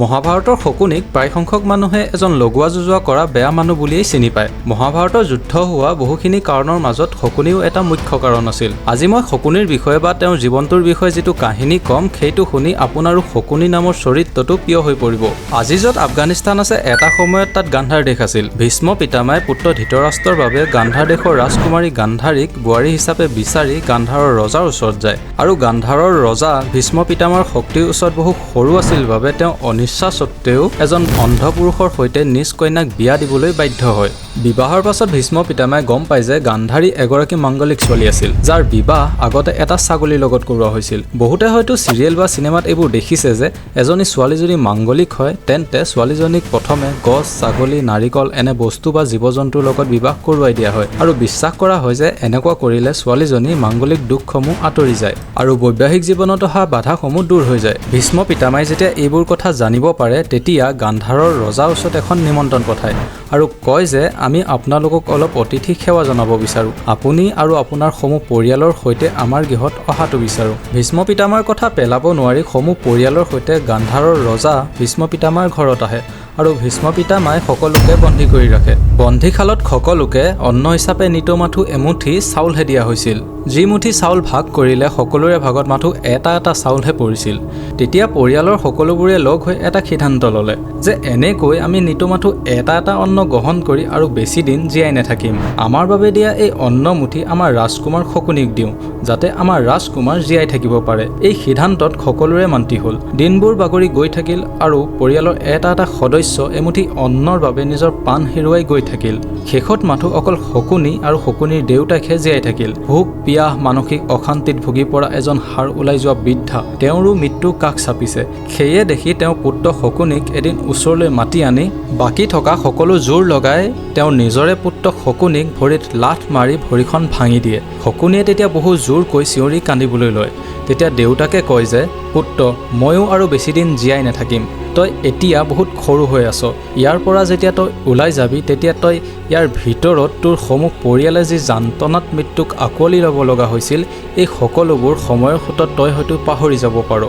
মহাভাৰতৰ শকুনিক প্ৰায় সংখ্যক মানুহে এজন লগোৱা যুজোৱা কৰা বেয়া মানুহ বুলিয়েই চিনি পায়। মহাভাৰতৰ যুদ্ধ হোৱা বহুখিনি কাৰণৰ মাজত শকুনিও এটা মুখ্য কাৰণ আছিল। আজি মই শকুনিৰ বিষয়ে বা তেওঁৰ জীৱনটোৰ বিষয়ে যিটো কাহিনী কম সেইটো শুনি আপোনাৰো শকুনি নামৰ চৰিত্ৰটো প্ৰিয় হৈ পৰিব। আজি য'ত আফগানিস্তান আছে এটা সময়ত তাত গান্ধাৰ দেশ আছিল। ভীষ্ম পিতামাই পুত্ৰ ধৃতৰাষ্ট্ৰৰ বাবে গান্ধাৰ দেশৰ ৰাজকুমাৰী গান্ধাৰীক বোৱাৰী হিচাপে বিচাৰি গান্ধাৰৰ ৰজাৰ ওচৰত যায় আৰু গান্ধাৰৰ ৰজা ভীষ্ম পিতামাৰ শক্তিৰ ওচৰত বহু সৰু আছিল বাবে তেওঁ নিশ্চা সত্ত্বেও এজন অন্ধ পুৰুষৰ সৈতে নিজ কন্যাক বিয়া দিবলৈ বাধ্য হয়। বিবাহৰ পাছত ভীষ্ম পিতামাই গম পায় যে গান্ধাৰী এগৰাকী মাংগলিক ছোৱালী আছিল, যাৰ বিবাহ আগতে এটা ছাগলীৰ লগত কৰোৱা হৈছিল। বহুতে হয়তো চিৰিয়েল বা চিনেমাত এইবোৰ দেখিছে যে এজনী ছোৱালী যদি মাংগলিক হয় তেন্তে ছোৱালীজনীক প্ৰথমে গছ, ছাগলী, নাৰিকল এনে বস্তু বা জীৱ জন্তুৰ লগত বিবাহ কৰোৱাই দিয়া হয় আৰু বিশ্বাস কৰা হয় যে এনেকুৱা কৰিলে ছোৱালীজনী মাংগলিক দুখসমূহ আঁতৰি যায় আৰু বৈবাহিক জীৱনত অহা বাধাসমূহ দূৰ হৈ যায়। ভীষ্ম পিতামাই যেতিয়া এইবোৰ কথা জানিব পাৰে তেতিয়া গান্ধাৰৰ ৰজাৰ ওচৰত এখন নিমন্ত্ৰণ পঠায় আৰু কয় যে আমি আপোনালোকক অলপ অতিথি সেৱা জনাব বিচাৰোঁ। আপুনি আৰু আপোনাৰ সমূহ পৰিয়ালৰ সৈতে আমাৰ গৃহত অহাটো বিচাৰোঁ। ভীষ্ম পিতামাৰ কথা পেলাব নোৱাৰি সমূহ পৰিয়ালৰ সৈতে গান্ধাৰৰ ৰজা ভীষ্ম পিতামাৰ ঘৰত আহে আৰু ভীষ্ম পিতামাই সকলোকে বন্দী কৰি ৰাখে। বন্দীশালত সকলোকে অন্ন হিচাপে নিতমাথো এমুঠি চাউলহে দিয়া হৈছিল। যি মুঠি চাউল ভাগ কৰিলে সকলোৰে ভাগত মাথো এটা এটা চাউলহে পৰিছিল। তেতিয়া পৰিয়ালৰ সকলোবোৰে লগ হৈ এটা সিদ্ধান্ত ল'লে যে এনেকৈ আমি নিতমাথো এটা এটা অন্ন গ্ৰহণ কৰি আৰু বেছি দিন জীয়াই নাথাকিম। আমাৰ বাবে দিয়া এই অন্ন মুঠি আমাৰ ৰাজকুমাৰ শকুনিক দিওঁ যাতে আমাৰ ৰাজকুমাৰ জীয়াই থাকিব পাৰে। এই সিদ্ধান্তত সকলোৰে মান্তি হ'ল। দিনবোৰ বাগৰি গৈ থাকিল আৰু পৰিয়ালৰ এটা এটা সদস্য এমুঠি অন্নৰ বাবে নিজৰ প্ৰাণ হেৰুৱাই গৈ থাকিল। শেষত মাথো অকল শকুনি আৰু শকুনিৰ দেউতাকহে জীয়াই থাকিল। ভোক পিয়াহ মানসিক অশান্তিত ভুগি পৰা এজন হাড় ওলাই যোৱা বৃদ্ধা তেওঁৰো মৃত্যু কাষ চাপিছে। সেয়ে দেখি তেওঁ পুত্ৰ শকুনিক এদিন ওচৰলৈ মাতি আনি বাকী থকা সকলো জোৰ লগাই তেওঁৰ নিজৰে পুত্ৰ শকুনিক ভৰিত লাথ মাৰি ভৰিখন ভাঙি দিয়ে। শকুনিয়ে তেতিয়া বহু জোৰকৈ চিঞৰি কান্দিবলৈ লয়। তেতিয়া দেউতাকে কয় যে পুত্ৰ, ময়ো আৰু বেছিদিন জীয়াই নাথাকিম। তই এতিয়া বহুত সৰু হৈ আছ। ইয়াৰ পৰা যেতিয়া তই ওলাই যাবি তেতিয়া তই ইয়াৰ ভিতৰত তোৰ সমূহ পৰিয়ালে যি যান্ত্ৰণাত মৃত্যুক আঁকোৱালি ল'ব লগা হৈছিল এই সকলোবোৰ সময়ৰ সোঁতত তই হয়তো পাহৰি যাব পাৰ।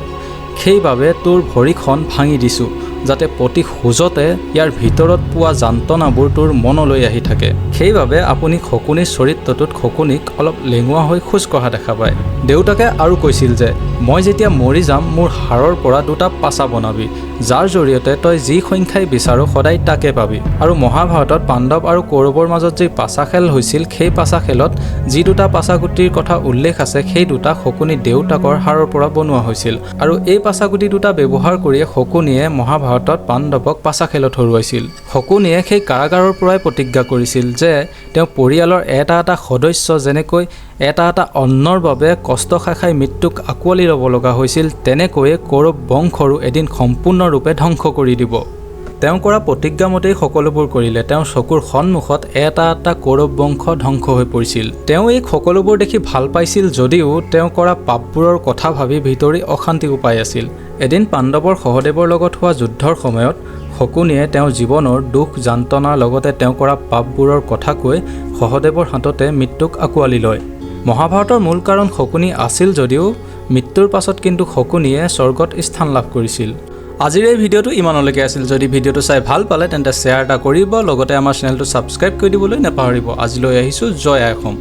সেইবাবে তোৰ ভৰিখন ভাঙি দিছোঁ যাতে প্ৰতি খোজতে ইয়াৰ ভিতৰত পোৱা যান্ত্ৰণাবোৰ তোৰ মনলৈ আহি থাকে। সেইবাবে আপুনি শকুনিৰ চৰিত্ৰটোত শকুনিক অলপ লেঙুৱা হৈ খোজ কঢ়া দেখা পায়। দেউতাকে আৰু কৈছিল যে মই যেতিয়া মৰি যাম মোৰ হাড়ৰ পৰা দুটা পাছা বনাবি, যাৰ জৰিয়তে তই যি সংখ্যাই বিচাৰো সদায় তাকে পাবি। আৰু মহাভাৰতত পাণ্ডৱ আৰু কৌৰৱৰ মাজত যি পাছা খেল হৈছিল সেই পাছা খেলত যি দুটা পাছাগুটিৰ কথা উল্লেখ আছে সেই দুটা শকুনি দেউতাকৰ হাড়ৰ পৰা বনোৱা হৈছিল আৰু এই পাছাগুটি দুটা ব্যৱহাৰ কৰিয়ে শকুনিয়ে মহাভাৰতত পাণ্ডৱক পাছা খেলত হৰুৱাইছিল। শকুনিয়ে সেই কাৰাগাৰৰ পৰাই প্ৰতিজ্ঞা কৰিছিল যে তেওঁ পৰিয়ালৰ এটা এটা সদস্য যেনেকৈ এটা এটা অন্নৰ বাবে কষ্ট খাই মৃত্যুক আঁকোৱালি ল'ব লগা হৈছিল তেনেকৈয়ে কৌৰৱ বংশৰো এদিন সম্পূৰ্ণৰূপে ধ্বংস কৰি দিব। তেওঁ কৰা প্ৰতিজ্ঞা মতেই সকলোবোৰ কৰিলে। তেওঁৰ চকুৰ সন্মুখত এটা এটা কৌৰৱ বংশ ধ্বংস হৈ পৰিছিল। তেওঁ এই সকলোবোৰ দেখি ভাল পাইছিল যদিও তেওঁ কৰা পাপবোৰৰ কথা ভাবি ভিতৰি অশান্তিও পাই আছিল। এদিন পাণ্ডৱৰ সহদেৱৰ লগত হোৱা যুদ্ধৰ সময়ত শকুনিয়ে তেওঁৰ জীৱনৰ দুখ যান্ত্ৰণাৰ লগতে তেওঁ কৰা পাপবোৰৰ কথা কৈ সহদেৱৰ হাততে মৃত্যুক আঁকোৱালি লয়। মহাভাৰতৰ মূল কাৰণ শকুনি আছিল যদিও মৃত্যুৰ পাছত কিন্তু শকুনিয়ে স্বৰ্গত স্থান লাভ কৰিছিল। আজিৰ এই ভিডিঅ'টো ইমানলৈকে আছিল। যদি ভিডিঅ'টো চাই ভাল পালে তেন্তে শ্বেয়াৰ এটা কৰিব, লগতে আমাৰ চেনেলটো ছাবস্ক্ৰাইব কৰি দিবলৈ নাপাহৰিব। আজিলৈ আহিছোঁ। জয় আই অসম।